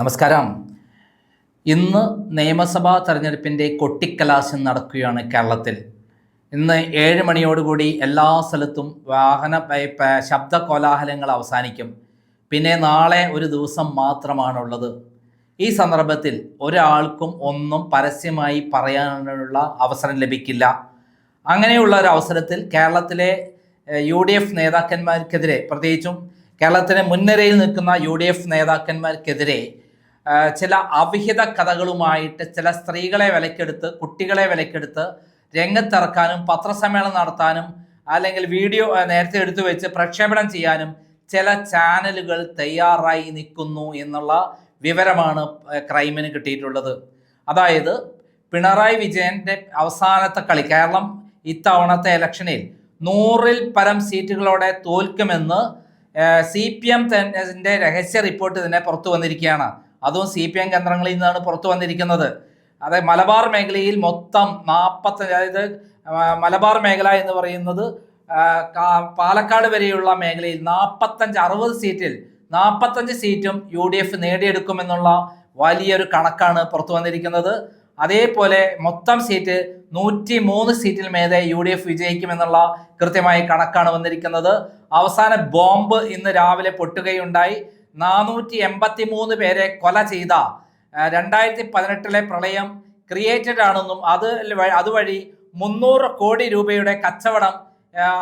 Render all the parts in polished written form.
നമസ്കാരം. ഇന്ന് നിയമസഭാ തെരഞ്ഞെടുപ്പിൻ്റെ കൊട്ടിക്കലാശം നടക്കുകയാണ് കേരളത്തിൽ. ഇന്ന് 7 മണിയോടുകൂടി എല്ലാ സ്ഥലത്തും ശബ്ദ കോലാഹലങ്ങൾ അവസാനിക്കും. പിന്നെ നാളെ ഒരു ദിവസം മാത്രമാണുള്ളത്. ഈ സന്ദർഭത്തിൽ ഒരാൾക്കും ഒന്നും പരസ്യമായി പറയാനുള്ള അവസരം ലഭിക്കില്ല. അങ്ങനെയുള്ള ഒരു അവസരത്തിൽ കേരളത്തിലെ UDF നേതാക്കന്മാർക്കെതിരെ, പ്രത്യേകിച്ചും കേരളത്തിലെ മുൻനിരയിൽ നിൽക്കുന്ന UDF നേതാക്കന്മാർക്കെതിരെ ചില അവിഹിത കഥകളുമായിട്ട് ചില സ്ത്രീകളെ വിലക്കെടുത്ത്, കുട്ടികളെ വിലക്കെടുത്ത് രംഗത്തിറക്കാനും പത്രസമ്മേളനം നടത്താനും അല്ലെങ്കിൽ വീഡിയോ നേരത്തെ എടുത്തു വെച്ച് പ്രക്ഷേപണം ചെയ്യാനും ചില ചാനലുകൾ തയ്യാറായി നിൽക്കുന്നു എന്നുള്ള വിവരമാണ് ക്രൈമിന് കിട്ടിയിട്ടുള്ളത്. അതായത് പിണറായി വിജയൻ്റെ അവസാനത്തെ കളി, കേരളം ഇത്തവണത്തെ ഇലക്ഷനിൽ 100-ൽ പരം സീറ്റുകളോടെ തോൽക്കുമെന്ന് CPM-ൻ്റെ രഹസ്യ റിപ്പോർട്ട് തന്നെ പുറത്തു വന്നിരിക്കുകയാണ്. അതും CPM കേന്ദ്രങ്ങളിൽ നിന്നാണ് പുറത്തു വന്നിരിക്കുന്നത്. അതായത് മലബാർ മേഖലയിൽ മൊത്തം 45, അതായത് മലബാർ മേഖല എന്ന് പറയുന്നത് പാലക്കാട് വരെയുള്ള മേഖലയിൽ 45-60 സീറ്റിൽ 45 സീറ്റും UDF നേടിയെടുക്കുമെന്നുള്ള വലിയൊരു കണക്കാണ് പുറത്തു വന്നിരിക്കുന്നത്. അതേപോലെ മൊത്തം സീറ്റ് 103 സീറ്റിൽ മേലെ UDF വിജയിക്കുമെന്നുള്ള കൃത്യമായ കണക്കാണ് വന്നിരിക്കുന്നത്. അവസാന ബോംബ് ഇന്ന് രാവിലെ പൊട്ടുകയുണ്ടായി. 483 പേരെ കൊല ചെയ്ത 2018 പ്രളയം ക്രിയേറ്റഡ് ആണെന്നും അതുവഴി 300 കോടി രൂപയുടെ കച്ചവടം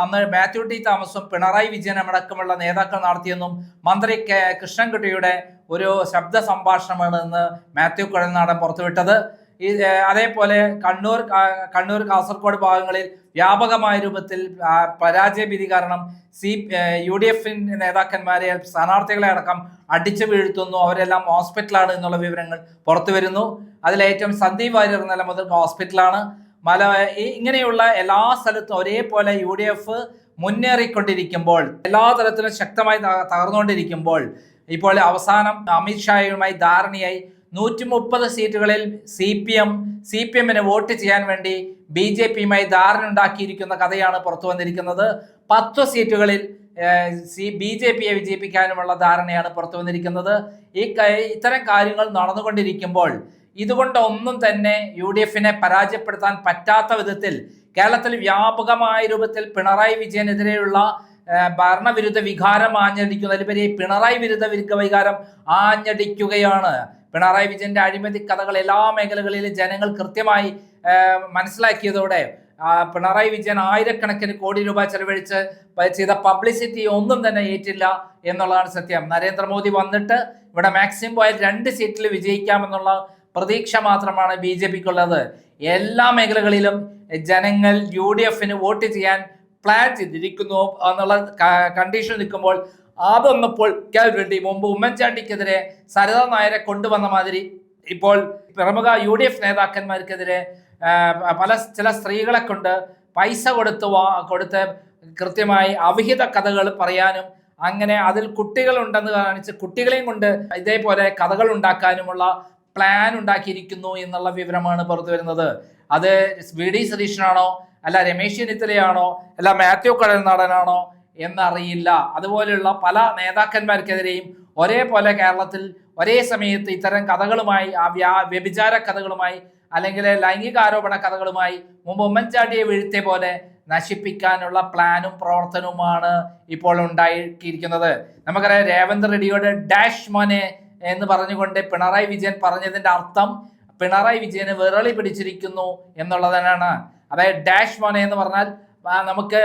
അന്ന് മാത്യു ടി തോമസും പിണറായി വിജയനും അടക്കമുള്ള നേതാക്കൾ നടത്തിയെന്നും മന്ത്രി കൃഷ്ണൻകുട്ടിയുടെ ഒരു ശബ്ദ സംഭാഷണമാണ് ഇന്ന് മാത്യു കുഴൽനാടൻ പുറത്തുവിട്ടത്. അതേപോലെ കണ്ണൂർ, കാസർഗോഡ് ഭാഗങ്ങളിൽ വ്യാപകമായ രൂപത്തിൽ പരാജയ ഭീതി കാരണം UDF നേതാക്കന്മാരെ, സ്ഥാനാർത്ഥികളെ അടക്കം അടിച്ചു വീഴ്ത്തുന്നു. അവരെല്ലാം ഹോസ്പിറ്റലാണ് എന്നുള്ള വിവരങ്ങൾ പുറത്തു വരുന്നു. അതിലേറ്റവും സന്ദീപ് വാര്യർ നില മുതൽ ഹോസ്പിറ്റലാണ്. ഇങ്ങനെയുള്ള എല്ലാ സ്ഥലത്തും ഒരേപോലെ UDF മുന്നേറിക്കൊണ്ടിരിക്കുമ്പോൾ, എല്ലാ തരത്തിലും ശക്തമായി തകർന്നുകൊണ്ടിരിക്കുമ്പോൾ, ഇപ്പോൾ അവസാനം അമിത്ഷായുമായി ധാരണയായി 130 സീറ്റുകളിൽ CPM-ന് വോട്ട് ചെയ്യാൻ വേണ്ടി BJP-യുമായി ധാരണ ഉണ്ടാക്കിയിരിക്കുന്ന കഥയാണ് പുറത്തു വന്നിരിക്കുന്നത്. 10 സീറ്റുകളിൽ BJP-യെ വിജയിപ്പിക്കാനുമുള്ള ധാരണയാണ് പുറത്തു വന്നിരിക്കുന്നത്. ഇത്തരം കാര്യങ്ങൾ നടന്നുകൊണ്ടിരിക്കുമ്പോൾ ഇതുകൊണ്ടൊന്നും തന്നെ UDF-നെ പരാജയപ്പെടുത്താൻ പറ്റാത്ത വിധത്തിൽ കേരളത്തിൽ വ്യാപകമായ രൂപത്തിൽ പിണറായി വിജയനെതിരെയുള്ള ഭരണവിരുദ്ധ വികാരം ആഞ്ഞടിക്കുന്നതിലുപരി പിണറായി വിരുദ്ധ വികാരം ആഞ്ഞടിക്കുകയാണ്. പിണറായി വിജയന്റെ അഴിമതി കഥകൾ എല്ലാ മേഖലകളിലും ജനങ്ങൾ കൃത്യമായി മനസ്സിലാക്കിയതോടെ പിണറായി വിജയൻ ആയിരക്കണക്കിന് കോടി രൂപ ചെലവഴിച്ച് ചെയ്ത പബ്ലിസിറ്റി ഒന്നും തന്നെ ഏറ്റില്ല എന്നുള്ളതാണ് സത്യം. നരേന്ദ്രമോദി വന്നിട്ട് ഇവിടെ മാക്സിമം പോയാൽ 2 സീറ്റിൽ വിജയിക്കാമെന്നുള്ള പ്രതീക്ഷ മാത്രമാണ് BJP-ക്കുള്ളത്. എല്ലാ മേഖലകളിലും ജനങ്ങൾ UDF-ന് വോട്ട് ചെയ്യാൻ പ്ലാൻ ചെയ്തിരിക്കുന്നു എന്നുള്ള കണ്ടീഷൻ നിൽക്കുമ്പോൾ അതൊന്ന് പൊളിക്കാൻ വേണ്ടി മുമ്പ് ഉമ്മൻചാണ്ടിക്കെതിരെ സരിതാ നായരെ കൊണ്ടുവന്ന മാതിരി ഇപ്പോൾ പ്രമുഖ UDF നേതാക്കന്മാർക്കെതിരെ ചില സ്ത്രീകളെ കൊണ്ട് പൈസ കൊടുത്ത് കൃത്യമായി അവിഹിത കഥകൾ പറയാനും അങ്ങനെ അതിൽ കുട്ടികളുണ്ടെന്ന് കാണിച്ച് കുട്ടികളെയും കൊണ്ട് ഇതേപോലെ കഥകൾ ഉണ്ടാക്കാനുമുള്ള പ്ലാൻ ഉണ്ടാക്കിയിരിക്കുന്നു എന്നുള്ള വിവരമാണ് പുറത്തു വരുന്നത്. അത് VD സതീശനാണോ, അല്ല രമേശ് ചെന്നിത്തലയാണോ, അല്ല മാത്യു കുഴൽനാടനാണോ എന്നറിയില്ല. അതുപോലെയുള്ള പല നേതാക്കന്മാർക്കെതിരെയും ഒരേപോലെ കേരളത്തിൽ ഒരേ സമയത്ത് ഇത്തരം കഥകളുമായി, വ്യഭിചാര കഥകളുമായി അല്ലെങ്കിൽ ലൈംഗികാരോപണ കഥകളുമായി മുമ്പ് ഉമ്മൻചാണ്ടിയെ വീഴ്ത്തിയ പോലെ നശിപ്പിക്കാനുള്ള പ്ലാനും പ്രവർത്തനവുമാണ് ഇപ്പോൾ ഉണ്ടാക്കിയിരിക്കുന്നത്. നമുക്കറിയാം, രേവന്ത് റെഡ്ഡിയോട് ഡാഷ് മോനെ എന്ന് പറഞ്ഞുകൊണ്ട് പിണറായി വിജയൻ പറഞ്ഞതിൻ്റെ അർത്ഥം പിണറായി വിജയന് വിറളി പിടിച്ചിരിക്കുന്നു എന്നുള്ളതാണ്. അതായത് ഡാഷ് മോനെ എന്ന് പറഞ്ഞാൽ നമുക്ക്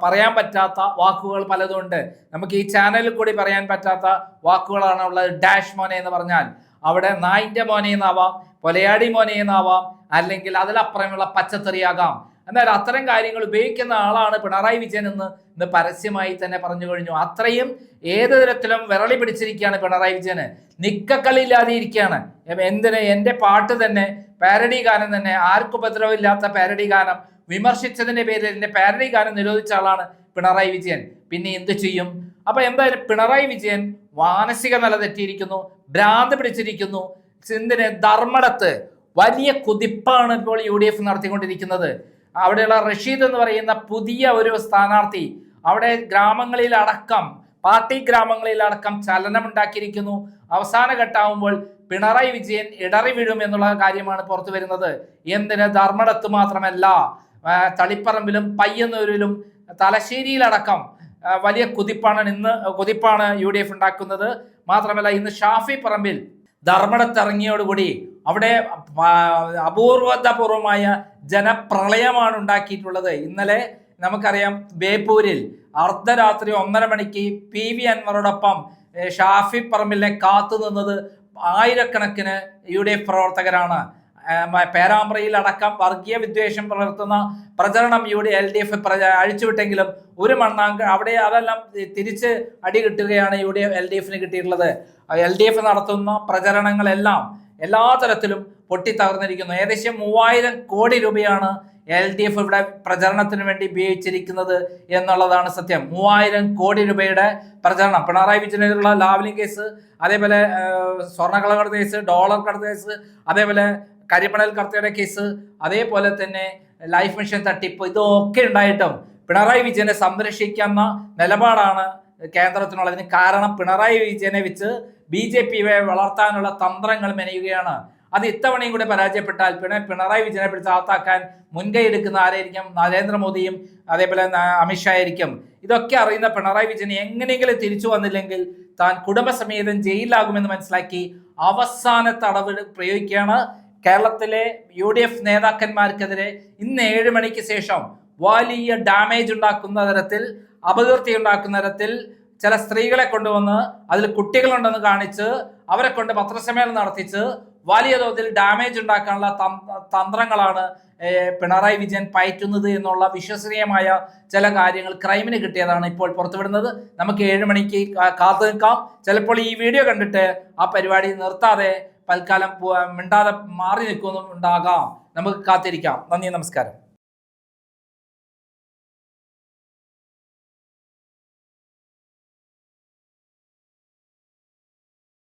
പറയാൻ പറ്റാത്ത വാക്കുകൾ പലതുണ്ട്. നമുക്ക് ഈ ചാനലിൽ കൂടി പറയാൻ പറ്റാത്ത വാക്കുകളാണ് ഉള്ളത്. ഡാഷ് മോനെ എന്ന് പറഞ്ഞാൽ അവിടെ നായിൻ്റെ മോനെ എന്നാവാം, കൊലയാടി മോനെ എന്നാവാം, അല്ലെങ്കിൽ അതിലപ്പുറമുള്ള പച്ചത്തെറിയാകാം. എന്നാൽ അത്തരം കാര്യങ്ങൾ ഉപയോഗിക്കുന്ന ആളാണ് പിണറായി വിജയൻ ഇന്ന് പരസ്യമായി തന്നെ പറഞ്ഞു കഴിഞ്ഞു. അത്രയും ഏത് തരത്തിലും വിറളി പിടിച്ചിരിക്കുകയാണ് പിണറായി വിജയന്. നിക്കക്കളിയില്ലാതെ ഇരിക്കുകയാണ്. എന്തിന് എൻ്റെ പാട്ട് തന്നെ, പാരഡി ഗാനം തന്നെ, ആർക്കും ഉപദ്രവമില്ലാത്ത പാരഡി ഗാനം വിമർശിച്ചതിന്റെ പേരിൽ എൻ്റെ പാരഡി ഗാനം നിരോധിച്ച ആളാണ് പിണറായി വിജയൻ. പിന്നെ എന്ത് ചെയ്യും? അപ്പൊ എന്തായാലും പിണറായി വിജയൻ മാനസിക നില തെറ്റിയിരിക്കുന്നു, ഭ്രാന്ത് പിടിച്ചിരിക്കുന്നു. എന്തിന്? ധർമ്മടത്ത് വലിയ കുതിപ്പാണ് ഇപ്പോൾ UDF നടത്തിക്കൊണ്ടിരിക്കുന്നത്. അവിടെയുള്ള റഷീദ് എന്ന് പറയുന്ന പുതിയ ഒരു സ്ഥാനാർത്ഥി അവിടെ ഗ്രാമങ്ങളിൽ അടക്കം പാർട്ടി ഗ്രാമങ്ങളിലടക്കം ചലനമുണ്ടാക്കിയിരിക്കുന്നു. അവസാന ഘട്ടമാകുമ്പോൾ പിണറായി വിജയൻ ഇടറി വീഴും എന്നുള്ള കാര്യമാണ് പുറത്തു വരുന്നത്. എന്തിന്, ധർമ്മടത്ത് മാത്രമല്ല, തളിപ്പറമ്പിലും പയ്യന്നൂരിലും തലശ്ശേരിയിലടക്കം വലിയ കുതിപ്പാണ് UDF ഉണ്ടാക്കുന്നത്. മാത്രമല്ല ഇന്ന് ഷാഫി പറമ്പിൽ ധർമ്മടത്ത് ഇറങ്ങിയോടുകൂടി അവിടെ അപൂർവതപൂർവമായ ജനപ്രളയമാണ് ഉണ്ടാക്കിയിട്ടുള്ളത്. ഇന്നലെ നമുക്കറിയാം ബേപ്പൂരിൽ അർദ്ധരാത്രി 1:30 മണിക്ക് PV അൻവറോടൊപ്പം ഷാഫി പറമ്പിലിനെ കാത്തു നിന്നത് ആയിരക്കണക്കിന് UDF പ്രവർത്തകരാണ്. പേരാമ്പ്രയിൽ അടക്കം വർഗീയ വിദ്വേഷം പുലർത്തുന്ന പ്രചരണം LDF അഴിച്ചുവിട്ടെങ്കിലും ഒരു മണ്ണാങ്ക് അവിടെ അതെല്ലാം തിരിച്ച് അടി കിട്ടുകയാണ് LDFന് കിട്ടിയിട്ടുള്ളത്. LDF നടത്തുന്ന പ്രചരണങ്ങളെല്ലാം എല്ലാ തരത്തിലും പൊട്ടിത്തകർന്നിരിക്കുന്നു. ഏകദേശം 3000 കോടി രൂപയാണ് LDF ഇവിടെ പ്രചരണത്തിന് വേണ്ടി ഉപയോഗിച്ചിരിക്കുന്നത് എന്നുള്ളതാണ് സത്യം. 3000 കോടി രൂപയുടെ പ്രചരണം. പിണറായി വിജയനെതിരുള്ള ലാവ്ലിംഗ് കേസ്, അതേപോലെ സ്വർണ്ണക്കള്ളക്കടത്ത് കേസ്, ഡോളർ കടത്ത് കേസ്, അതേപോലെ കരിമണൽ കടത്തയുടെ കേസ്, അതേപോലെ തന്നെ ലൈഫ് മിഷൻ തട്ടിപ്പ്, ഇതൊക്കെ ഉണ്ടായിട്ടും പിണറായി വിജയനെ സംരക്ഷിക്കുന്ന നിലപാടാണ് കേന്ദ്രത്തിനുള്ളതിന്. കാരണം പിണറായി വിജയനെ വെച്ച് BJPയെ വളർത്താനുള്ള തന്ത്രങ്ങൾ മെനയുകയാണ്. അത് ഇത്തവണയും കൂടെ പരാജയപ്പെട്ടാൽ പിണറായി വിജയനെ പിടിച്ച് അകത്താക്കാൻ മുൻകൈ എടുക്കുന്ന ആരായിരിക്കും? നരേന്ദ്രമോദിയും അതേപോലെ അമിത്ഷാ ആയിരിക്കും. ഇതൊക്കെ അറിയുന്ന പിണറായി വിജയൻ എങ്ങനെയെങ്കിലും തിരിച്ചു വന്നില്ലെങ്കിൽ താൻ കുടുംബസമേതം ജയിലിലാകുമെന്ന് മനസ്സിലാക്കി അവസാന തടവ് പ്രയോഗിക്കുകയാണ്. കേരളത്തിലെ UDF നേതാക്കന്മാർക്കെതിരെ ഇന്ന് 7 മണിക്ക് ശേഷം വലിയ ഡാമേജ് ഉണ്ടാക്കുന്ന തരത്തിൽ, അപകീർത്തി ഉണ്ടാക്കുന്ന തരത്തിൽ ചില സ്ത്രീകളെ കൊണ്ടുവന്ന് അതിൽ കുട്ടികളുണ്ടെന്ന് കാണിച്ച് അവരെ കൊണ്ട് പത്രസമ്മേളനം നടത്തിച്ച് വലിയ തോതിൽ ഡാമേജ് ഉണ്ടാക്കാനുള്ള തന്ത്രങ്ങളാണ് പിണറായി വിജയൻ പയറ്റുന്നത് എന്നുള്ള വിശ്വസനീയമായ ചില കാര്യങ്ങൾ ക്രൈമിന് കിട്ടിയതാണ് ഇപ്പോൾ പുറത്തുവിടുന്നത്. നമുക്ക് 7 മണിക്ക് കാത്തു നിൽക്കാം. ചിലപ്പോൾ ഈ വീഡിയോ കണ്ടിട്ട് ആ പരിപാടി നിർത്താതെ തൽക്കാലം മിണ്ടാതെ മാറി നിൽക്കുന്നുണ്ടാകാം. നമുക്ക് കാത്തിരിക്കാം. നന്ദി, നമസ്കാരം.